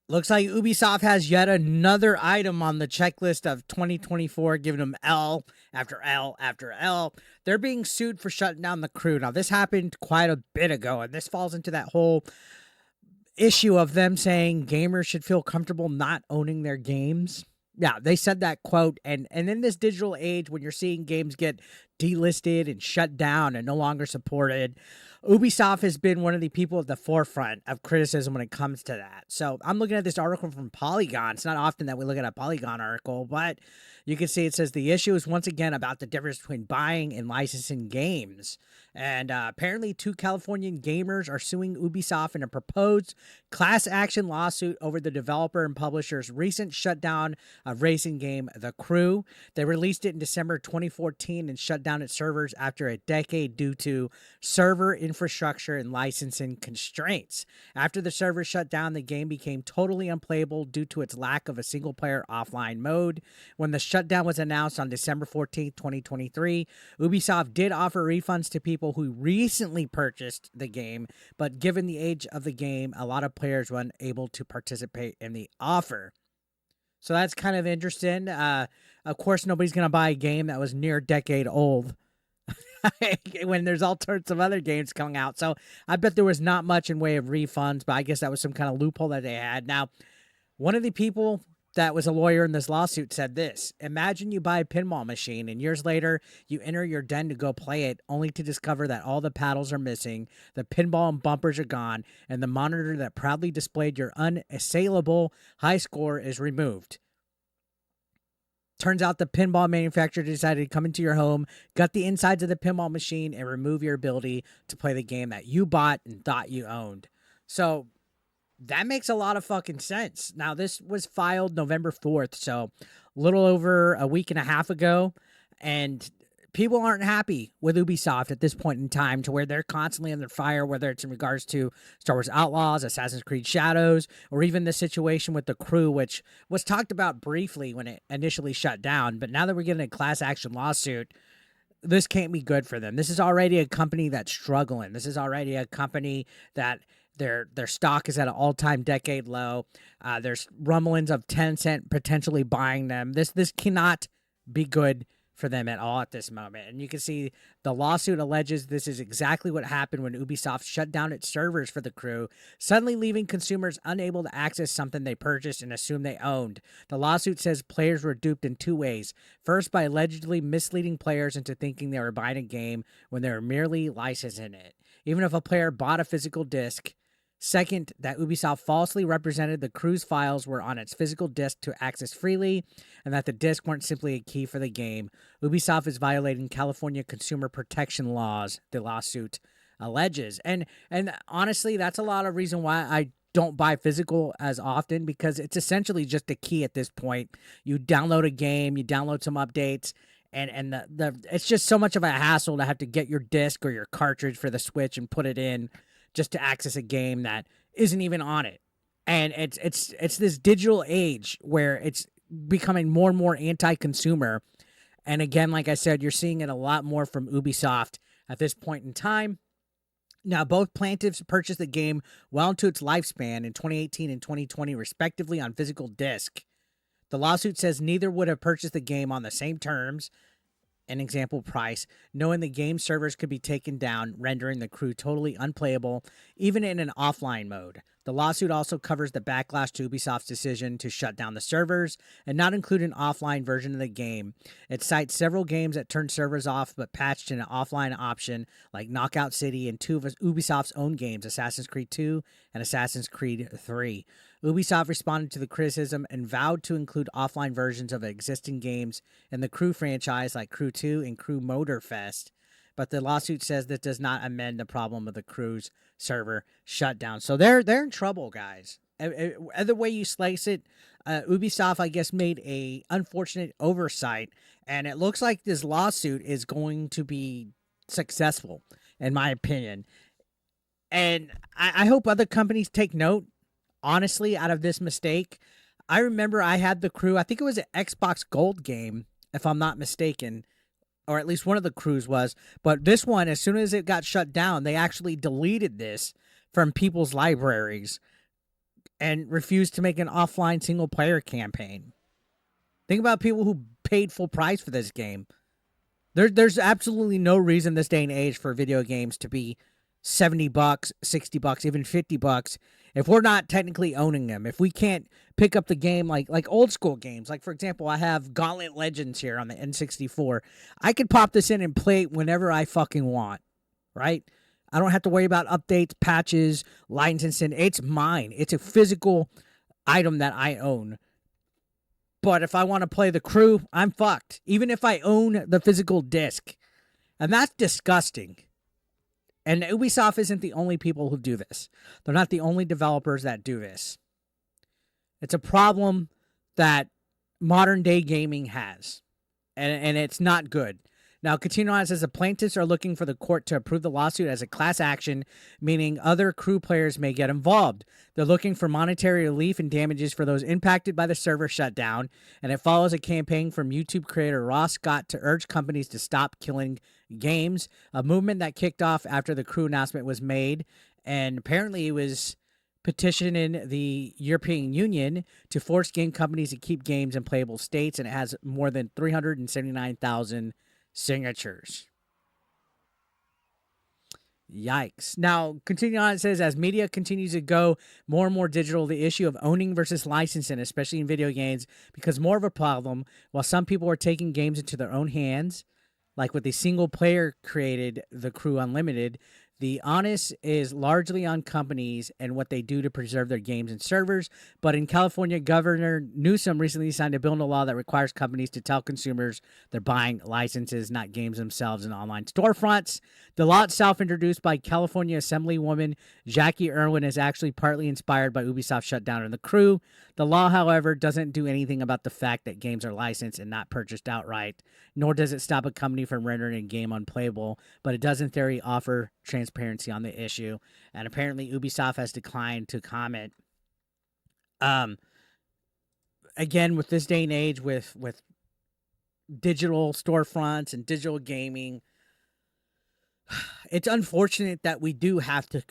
Looks like Ubisoft has yet another item on the checklist of 2024, giving them L after L after L. They're being sued for shutting down the crew. Now, this happened quite a bit ago, and this falls into that whole issue of them saying gamers should feel comfortable not owning their games. Yeah, they said that quote, and in this digital age, when you're seeing games get delisted and shut down and no longer supported, Ubisoft has been one of the people at the forefront of criticism when it comes to that. So I'm looking at this article from Polygon. It's not often that we look at a Polygon article, but you can see it says the issue is once again about the difference between buying and licensing games. And apparently, two Californian gamers are suing Ubisoft in a proposed class action lawsuit over the developer and publisher's recent shutdown of racing game The Crew. They released it in December 2014 and shut down its servers after a decade due to server infrastructure and licensing constraints. After the servers shut down, the game became totally unplayable due to its lack of a single player offline mode. When the shutdown was announced on December 14th, 2023, Ubisoft did offer refunds to people who recently purchased the game, but given the age of the game, a lot of players weren't able to participate in the offer. So that's kind of interesting. Of course, nobody's going to buy a game that was near a decade old when there's all sorts of other games coming out. So I bet there was not much in way of refunds, but I guess that was some kind of loophole that they had. Now, one of the people that was a lawyer in this lawsuit said this: imagine you buy a pinball machine and years later you enter your den to go play it only to discover that all the paddles are missing, the pinball and bumpers are gone, and the monitor that proudly displayed your unassailable high score is removed. Turns out the pinball manufacturer decided to come into your home, gut the insides of the pinball machine, and remove your ability to play the game that you bought and thought you owned. So that makes a lot of fucking sense. Now, this was filed November 4th, so a little over a week and a half ago, and people aren't happy with Ubisoft at this point in time to where they're constantly under fire, whether it's in regards to Star Wars Outlaws, Assassin's Creed Shadows, or even the situation with The Crew, which was talked about briefly when it initially shut down. But now that we're getting a class action lawsuit, this can't be good for them. This is already a company that's struggling. This is already a company that their stock is at an all-time decade low. There's rumblings of Tencent potentially buying them. This cannot be good for them at all at this moment. And you can see the lawsuit alleges this is exactly what happened when Ubisoft shut down its servers for The Crew, suddenly leaving consumers unable to access something they purchased and assumed they owned. The lawsuit says players were duped in two ways. First, by allegedly misleading players into thinking they were buying a game when they were merely licensing it, even if a player bought a physical disc. Second, that Ubisoft falsely represented the Crew's files were on its physical disc to access freely, and that the disc weren't simply a key for the game. Ubisoft is violating California consumer protection laws, the lawsuit alleges. And honestly, that's a lot of reason why I don't buy physical as often, because it's essentially just a key at this point. You download a game, you download some updates, and the it's just so much of a hassle to have to get your disc or your cartridge for the Switch and put it in just to access a game that isn't even on it. And it's this digital age where it's becoming more and more anti-consumer. And again, like I said, you're seeing it a lot more from Ubisoft at this point in time. Now, both plaintiffs purchased the game well into its lifespan in 2018 and 2020, respectively, on physical disc. The lawsuit says neither would have purchased the game on the same terms, an example price, knowing the game servers could be taken down, rendering The Crew totally unplayable, even in an offline mode. The lawsuit also covers the backlash to Ubisoft's decision to shut down the servers and not include an offline version of the game. It cites several games that turned servers off but patched in an offline option, like Knockout City and two of Ubisoft's own games, Assassin's Creed 2 and Assassin's Creed 3. Ubisoft responded to the criticism and vowed to include offline versions of existing games in the Crew franchise, like Crew 2 and Crew Motorfest. But the lawsuit says that does not amend the problem of the Crew's server shutdown. So they're in trouble, guys. Either way you slice it, Ubisoft, I guess, made a unfortunate oversight, and it looks like this lawsuit is going to be successful, in my opinion. And I hope other companies take note, honestly, out of this mistake. I remember I had The Crew. I think it was an Xbox Gold game, if I'm not mistaken, or at least one of the Crews was. But this one, as soon as it got shut down, they actually deleted this from people's libraries. and refused to make an offline single player campaign. Think about people who paid full price for this game. There's absolutely no reason this day and age for video games to be $70, $60, even $50 if we're not technically owning them. If we can't pick up the game like old school games, like for example, I have Gauntlet Legends here on the N64. I could pop this in and play it whenever I fucking want, right? I don't have to worry about updates, patches, licensing. It's mine. It's a physical item that I own. But if I want to play the Crew, I'm fucked. Even if I own the physical disc. And that's disgusting. And Ubisoft isn't the only people who do this. They're not the only developers that do this. It's a problem that modern day gaming has. And it's not good. Now, continuing on, it says the plaintiffs are looking for the court to approve the lawsuit as a class action, meaning other Crew players may get involved. They're looking for monetary relief and damages for those impacted by the server shutdown, and it follows a campaign from YouTube creator Ross Scott to urge companies to stop killing games, a movement that kicked off after the Crew announcement was made, and apparently it was petitioning the European Union to force game companies to keep games in playable states, and it has more than 379,000 signatures. Yikes. Now, continuing on, it says, as media continues to go more and more digital, the issue of owning versus licensing, especially in video games, becomes more of a problem. While some people are taking games into their own hands, like with the single player created The Crew Unlimited, the onus is largely on companies and what they do to preserve their games and servers. But in California, Governor Newsom recently signed a bill into law that requires companies to tell consumers they're buying licenses, not games themselves, in online storefronts. The law itself, introduced by California Assemblywoman Jackie Irwin, is actually partly inspired by Ubisoft Shutdown and The Crew. The law, however, doesn't do anything about the fact that games are licensed and not purchased outright, nor does it stop a company from rendering a game unplayable, but it does in theory offer transparency on the issue. And apparently Ubisoft has declined to comment. Again, with this day and age, with digital storefronts and digital gaming, it's unfortunate that we do have to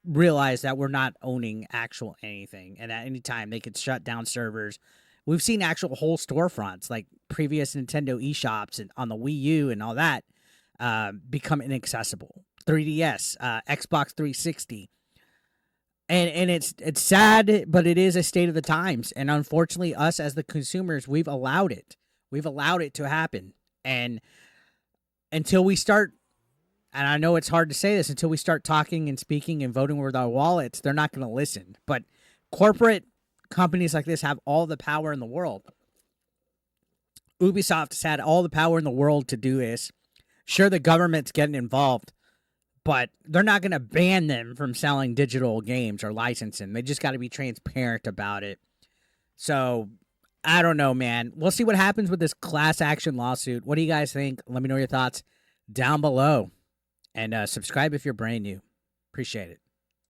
realize that we're not owning actual anything, and at any time they could shut down servers. We've seen actual whole storefronts, like previous Nintendo eShops and on the Wii U and all that, become inaccessible. 3DS, Xbox 360, and it's sad, but it is a state of the times. And unfortunately, us as the consumers, we've allowed it. We've allowed it to happen, and until we start. And I know it's hard to say this, until we start talking and speaking and voting with our wallets, they're not going to listen. But corporate companies like this have all the power in the world. Ubisoft has had all the power in the world to do this. Sure, the government's getting involved, but they're not going to ban them from selling digital games or licensing. They just got to be transparent about it. So, I don't know, man. We'll see what happens with this class action lawsuit. What do you guys think? Let me know your thoughts down below. And subscribe if you're brand new. Appreciate it.